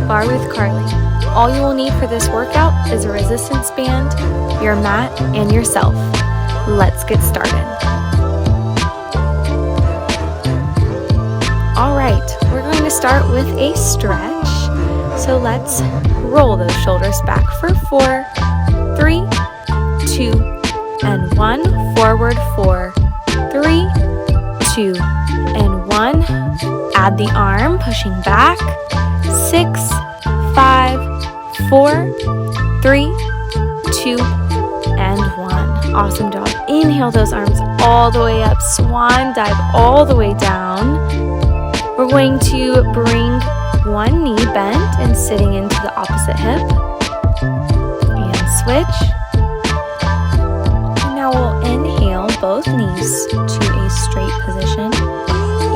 Barre with Carly. All you will need for this workout is a resistance band, your mat, and yourself. Let's get started. Alright, we're going to start with a stretch. So let's roll those shoulders back for 4, 3, 2, and 1. Forward 4, 3, 2, and 1. Add the arm, pushing back. 6, 5, 4, 3, 2, and 1. Awesome job. Inhale those arms all the way up. Swan dive all the way down. We're going to bring one knee bent and sitting into the opposite hip. And switch. And now we'll inhale both knees to a straight position.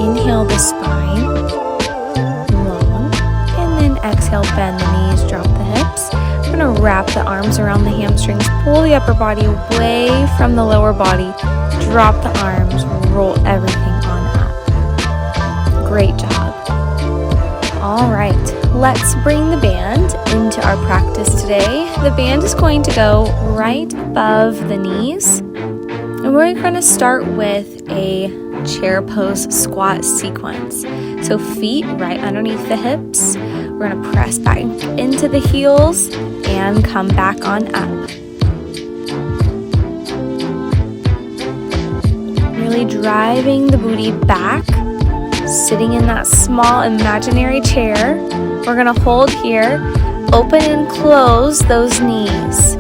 Inhale the spine long. And then exhale, bend the knees, drop the hips. We're going to wrap the arms around the hamstrings. Pull the upper body away from the lower body. Drop the arms. Roll everything on up. Great job. All right, let's bring the band into our practice today. The band is going to go right above the knees. And we're going to start with a chair pose squat sequence. So feet right underneath the hips. We're going to press back into the heels and come back on up. Really driving the booty back. Sitting in that small imaginary chair. We're going to hold here, open and close those knees.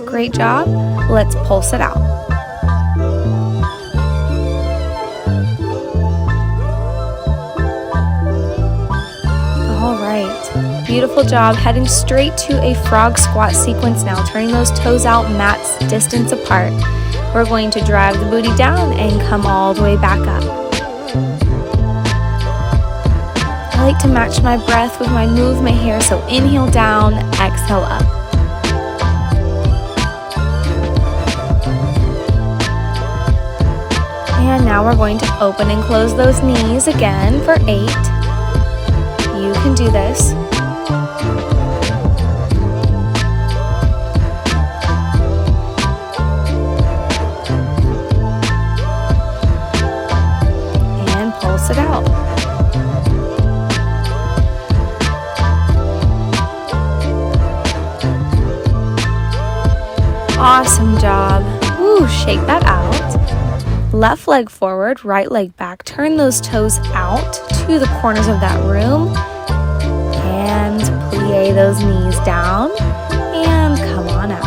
Great job. Let's pulse it out. Beautiful job. Heading straight to a frog squat sequence now. Turning those toes out, mats distance apart. We're going to drive the booty down and come all the way back up. I like to match my breath with my movement here. So inhale down, exhale up. And now we're going to open and close those knees again for 8. You can do this. And pulse it out. Awesome job. Woo, shake that out. Left leg forward, right leg back. Turn those toes out to the corners of that room. And plie those knees down and come on up.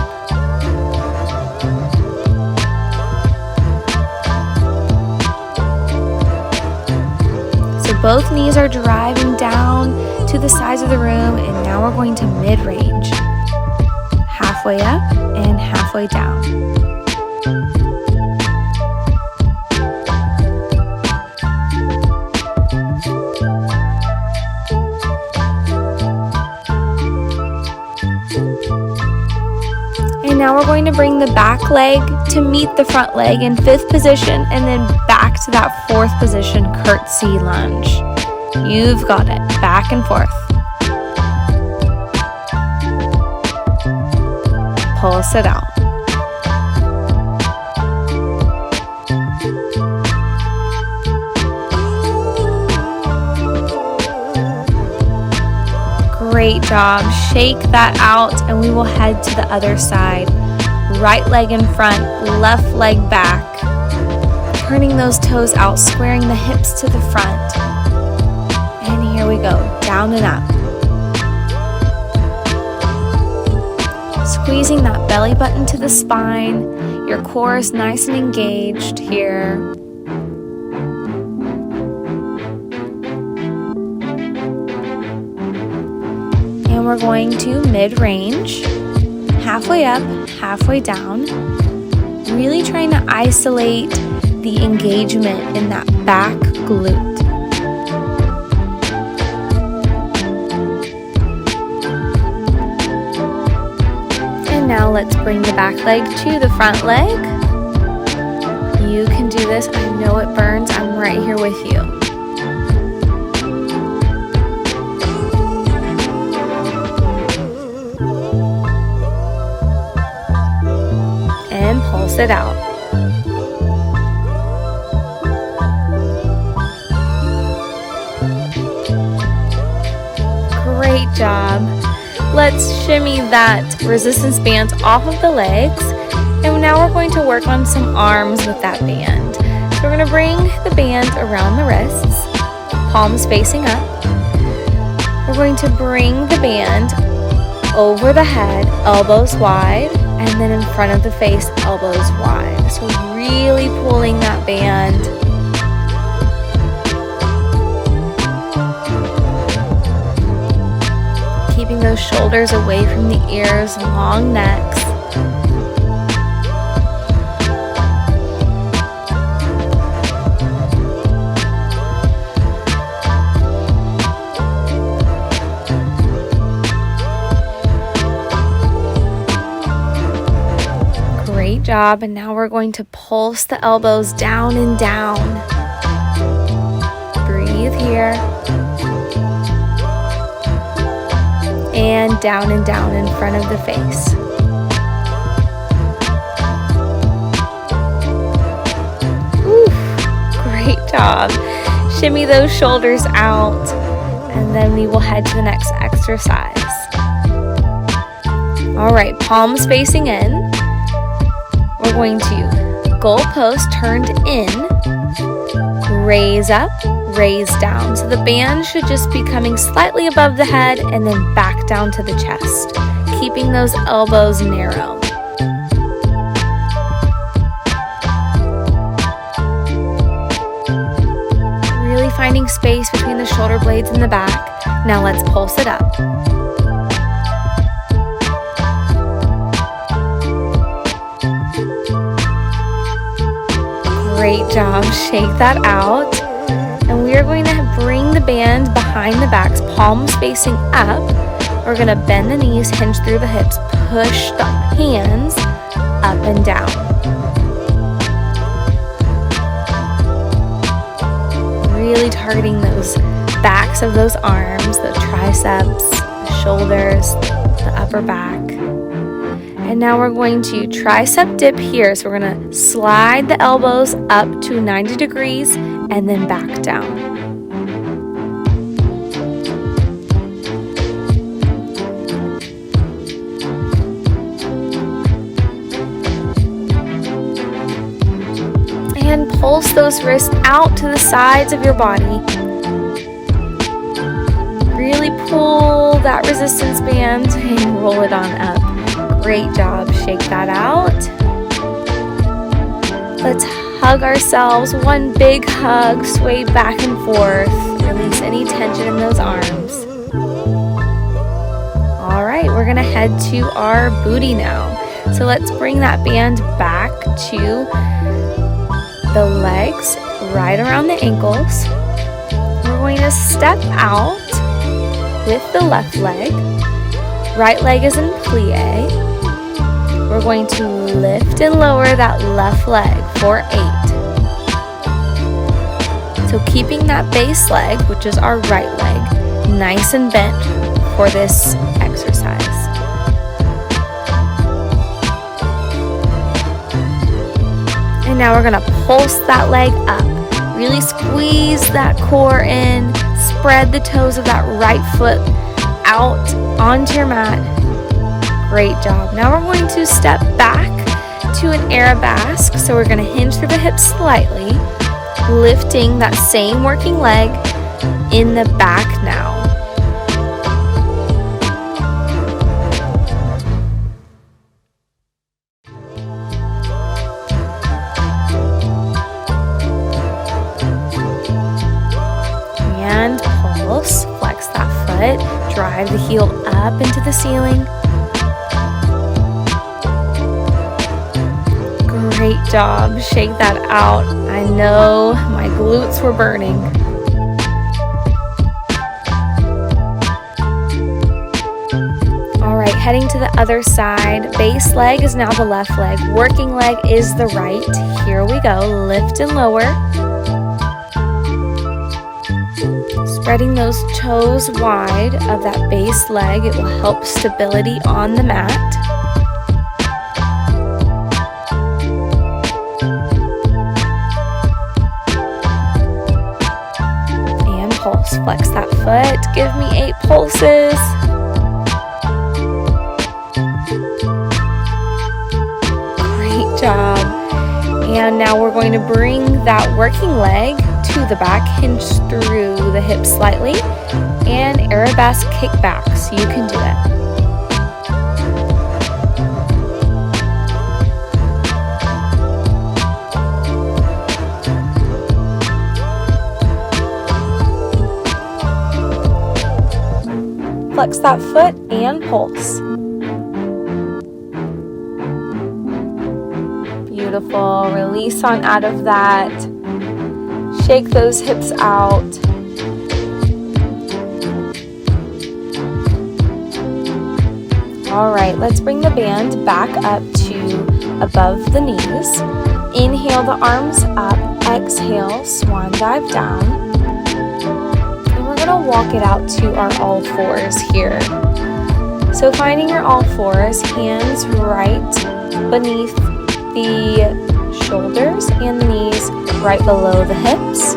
So both knees are driving down to the sides of the room, and now we're going to mid-range. Halfway up and halfway down. And now we're going to bring the back leg to meet the front leg in 5th position and then back to that 4th position, Curtsy Lunge. You've got it. Back and forth. Pulse it out. Great job. Shake that out and we will head to the other side. Right leg in front, left leg back. Turning those toes out, squaring the hips to the front. And here we go, down and up. Squeezing that belly button to the spine. Your core is nice and engaged here. And we're going to mid-range, halfway up, halfway down, really trying to isolate the engagement in that back glute. let's bring the back leg to the front leg. You can do this. I know it burns. I'm right here with you. And pulse it out. Great job. Let's shimmy that resistance band off of the legs. And now we're going to work on some arms with that band. So we're going to bring the band around the wrists, palms facing up. We're going to bring the band over the head, elbows wide, and then in front of the face, elbows wide. So really pulling that band. Keeping those shoulders away from the ears, long necks. Great job. And now we're going to pulse the elbows down and down. Breathe here. And down in front of the face. Ooh, great job. Shimmy those shoulders out, and then we will head to the next exercise. All right, palms facing in. We're going to goalpost turned in, raise up, raise down. So the band should just be coming slightly above the head and then back down to the chest, keeping those elbows narrow. Really finding space between the shoulder blades and the back. Now let's pulse it up. Great job. Shake that out. And we are going to bring the band behind the backs, palms facing up. We're going to bend the knees, hinge through the hips, push the hands up and down. Really targeting those backs of those arms, the triceps, the shoulders, the upper back. And now we're going to tricep dip here. So we're going to slide the elbows up to 90 degrees and then back down. And pulse those wrists out to the sides of your body. Really pull that resistance band and roll it on up. Great job. Shake that out. Let's hug ourselves. One big hug. Sway back and forth. Release any tension in those arms. All right, we're going to head to our booty now. So let's bring that band back to the legs, right around the ankles. We're going to step out with the left leg. Right leg is in plie. We're going to lift and lower that left leg for 8. So keeping that base leg, which is our right leg, nice and bent for this exercise. And now we're going to pulse that leg up. Really squeeze that core in. Spread the toes of that right foot out onto your mat. Great job. Now we're going to step back to an Arabesque. So we're going to hinge through the hips slightly, lifting that same working leg in the back now. And pulse, flex that foot, drive the heel up into the ceiling. Great job. Shake that out. I know my glutes were burning. All right, heading to the other side. Base leg is now the left leg. Working leg is the right. Here we go. Lift and lower. Spreading those toes wide of that base leg. It will help stability on the mat. And pulse. Flex that foot. Give me 8 pulses. Great job. And now we're going to bring that working leg to the back, hinge through the hips slightly, and Arabesque kick back, so you can do it. Flex that foot and pulse. Beautiful. Release on out of that. Shake those hips out. All right, let's bring the band back up to above the knees. Inhale the arms up, exhale, swan dive down. And we're gonna walk it out to our all fours here. So finding your all fours, hands right beneath the shoulders and the knees right below the hips.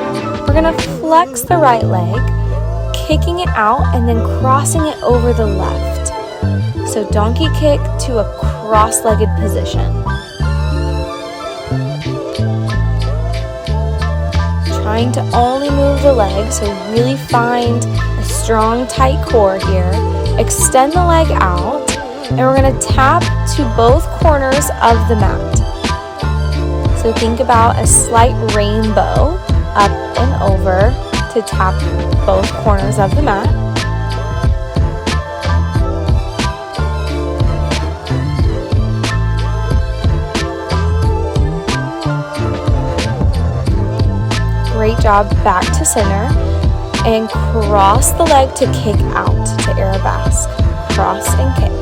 We're gonna flex the right leg, kicking it out and then crossing it over the left. So donkey kick to a cross-legged position. Trying to only move the leg, so really find a strong, tight core here. Extend the leg out, and we're gonna tap to both corners of the mat. So think about a slight rainbow up and over to tap both corners of the mat. Great job. Back to center and cross the leg to kick out to Arabesque. Cross and kick.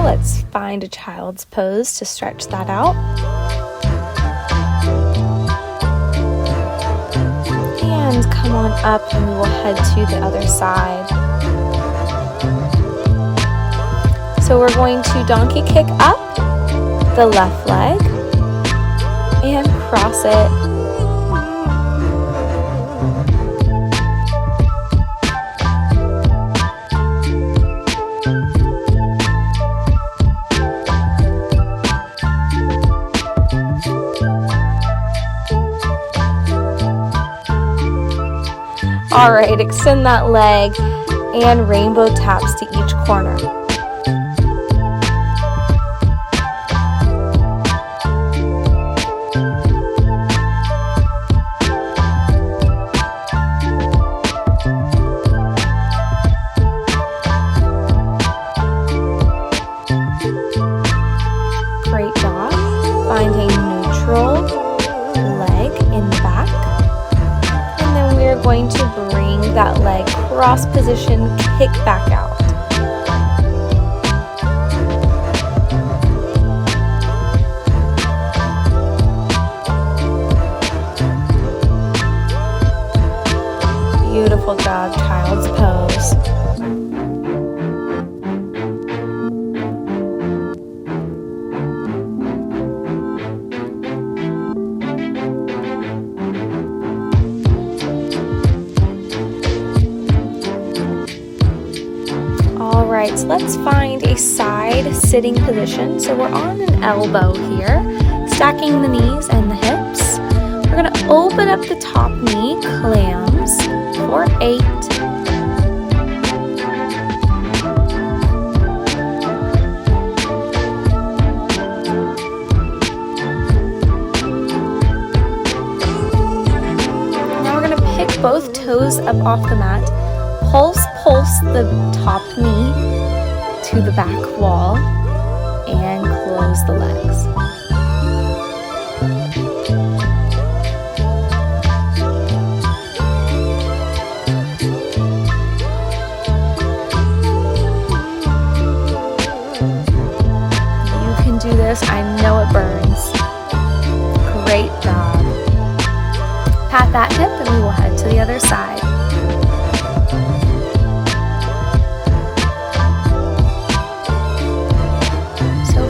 Let's find a child's pose to stretch that out. And come on up and we will head to the other side. So we're going to donkey kick up the left leg and cross it. All right, extend that leg and rainbow taps to each corner. Great job. Find a neutral leg in the back. And then we're going to bring that leg cross position, kick back out. Beautiful job, child's pose. Alright, so let's find a side sitting position. So we're on an elbow here, stacking the knees and the hips. We're going to open up the top knee, clams, for 8. Now we're going to pick both toes up off the mat. Pulse the top knee to the back wall. and close the legs. You can do this. I know it burns. Great job. Pat that hip and we will head to the other side.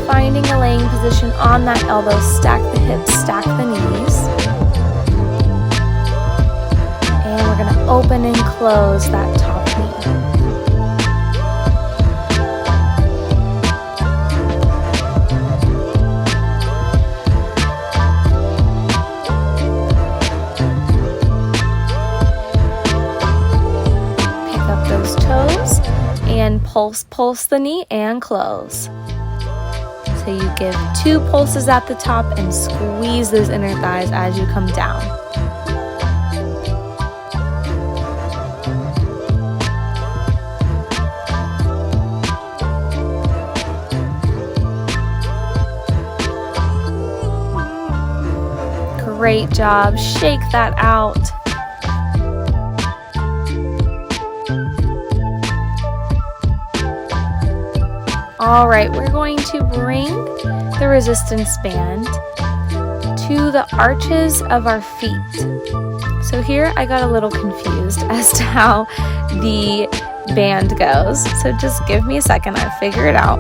Finding a laying position on that elbow, stack the hips, stack the knees. And we're going to open and close that top knee. Pick up those toes and pulse the knee and close. So you give 2 pulses at the top and squeeze those inner thighs as you come down. Great job. Shake that out. All right, we're going to bring the resistance band to the arches of our feet. So here I got a little confused as to how the band goes. So just give me a second, I'll figure it out.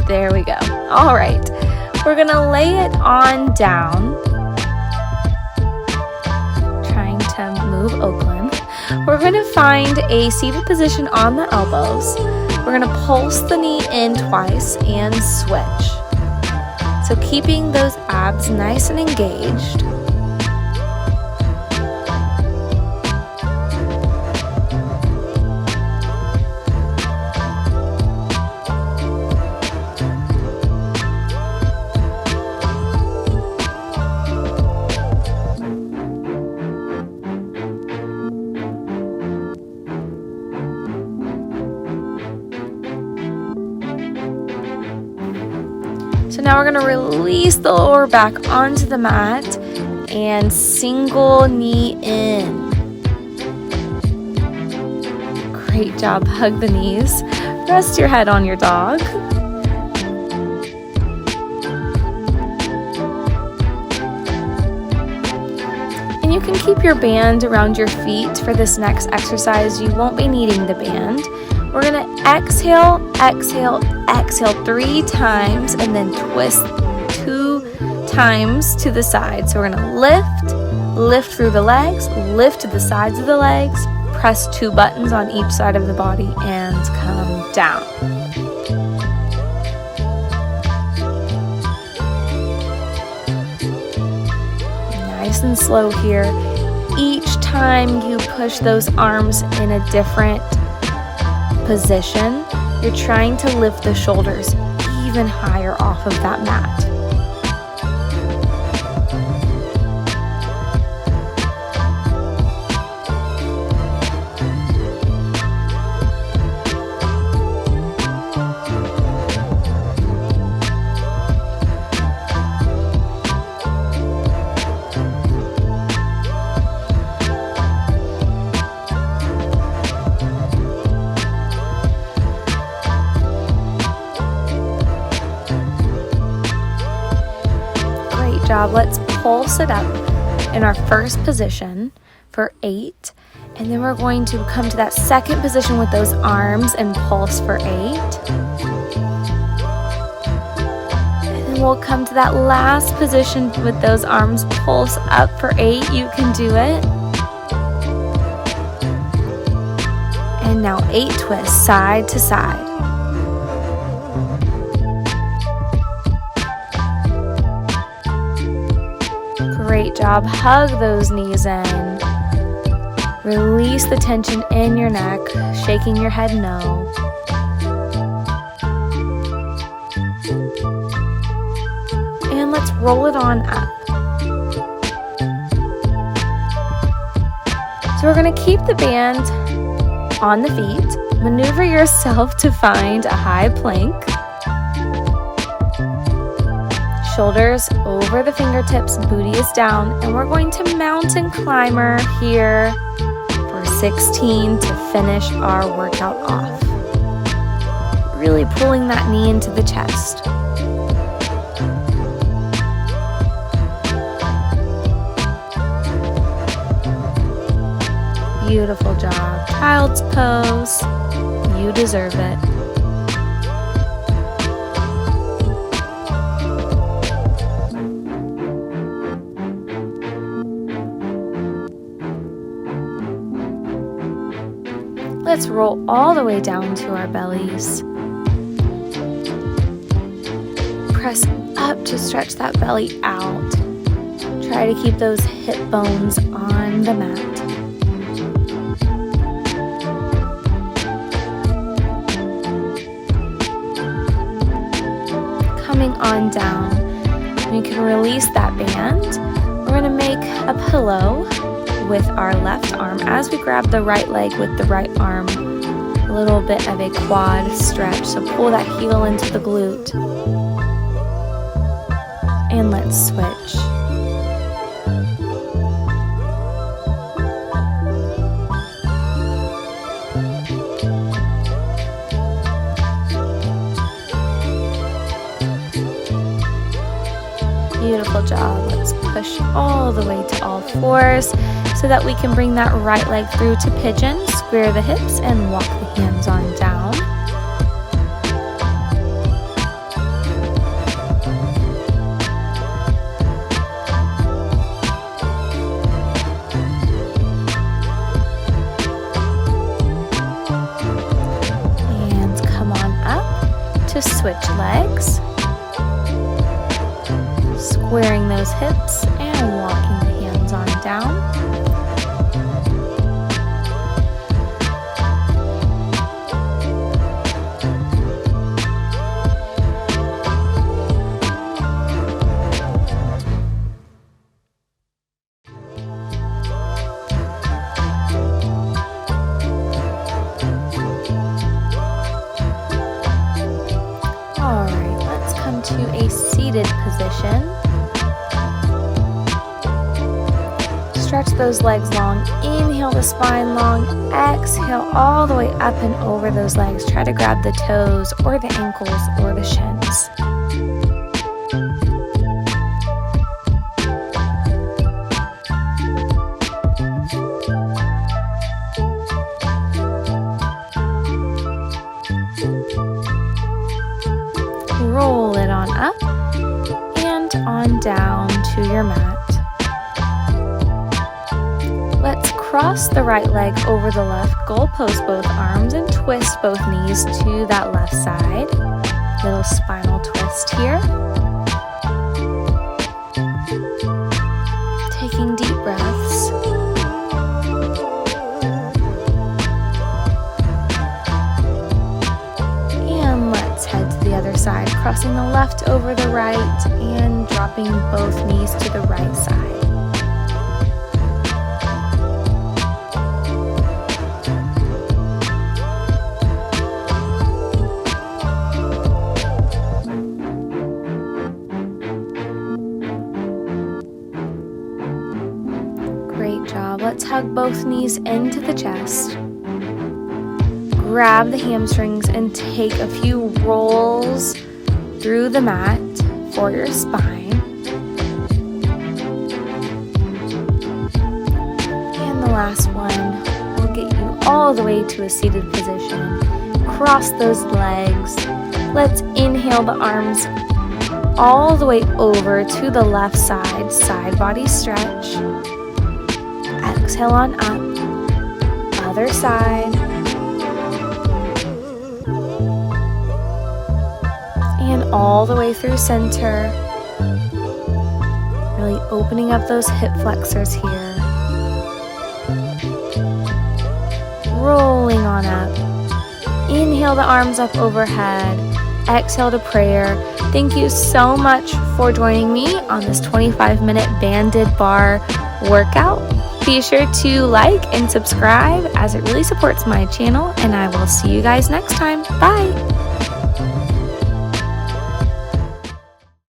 There we go. All right, we're gonna lay it on down. Trying to move Oakland. We're going to find a seated position on the elbows. We're going to pulse the knee in twice and switch. So keeping those abs nice and engaged. So now we're going to release the lower back onto the mat and single knee in. Great job. Hug the knees. Rest your head on your dog. And you can keep your band around your feet for this next exercise. You won't be needing the band. We're going to exhale, exhale, exhale 3 times and then twist 2 times to the side. So we're going to lift through the legs, lift to the sides of the legs, press 2 buttons on each side of the body and come down. Nice and slow here. Each time you push those arms in a different position, you're trying to lift the shoulders even higher off of that mat. Let's pulse it up in our first position for 8, and then we're going to come to that second position with those arms and pulse for 8, and then we'll come to that last position with those arms, pulse up for 8. You can do it. And now 8 twists side to side. Great job. Hug those knees in. Release the tension in your neck, shaking your head no. And let's roll it on up. So we're going to keep the band on the feet. Maneuver yourself to find a high plank. Shoulders over the fingertips, booty is down, and we're going to mountain climber here for 16 to finish our workout off. Really pulling that knee into the chest. Beautiful job. Child's pose. You deserve it. Let's roll all the way down to our bellies. Press up to stretch that belly out. Try to keep those hip bones on the mat. Coming on down, we can release that band. We're going to make a pillow with our left arm as we grab the right leg with the right arm. A little bit of a quad stretch, so pull that heel into the glute. And let's switch. Beautiful job. Let's push all the way to all fours so that we can bring that right leg through to pigeon, square the hips, and walk the hands on down. And come on up to switch legs. Squaring those hips and walking the hands on down. All right, let's come to a seated position. Stretch those legs long. Inhale the spine long. Exhale all the way up and over those legs. Try to grab the toes or the ankles or the shins. Roll it on up and on down to your mat. Let's cross the right leg over the left, goalpost both arms, and twist both knees to that left side. Little spinal twist here. Taking deep breaths. And let's head to the other side, crossing the left over the right and dropping both knees to the right side. Great job. Let's hug both knees into the chest. Grab the hamstrings and take a few rolls through the mat for your spine. And the last one will get you all the way to a seated position. Cross those legs. Let's inhale the arms all the way over to the left side, side body stretch. Exhale on up, other side. And all the way through center. Really opening up those hip flexors here. Rolling on up. Inhale the arms up overhead. Exhale to prayer. Thank you so much for joining me on this 25-minute banded bar workout. Be sure to like and subscribe as it really supports my channel, and I will see you guys next time. Bye!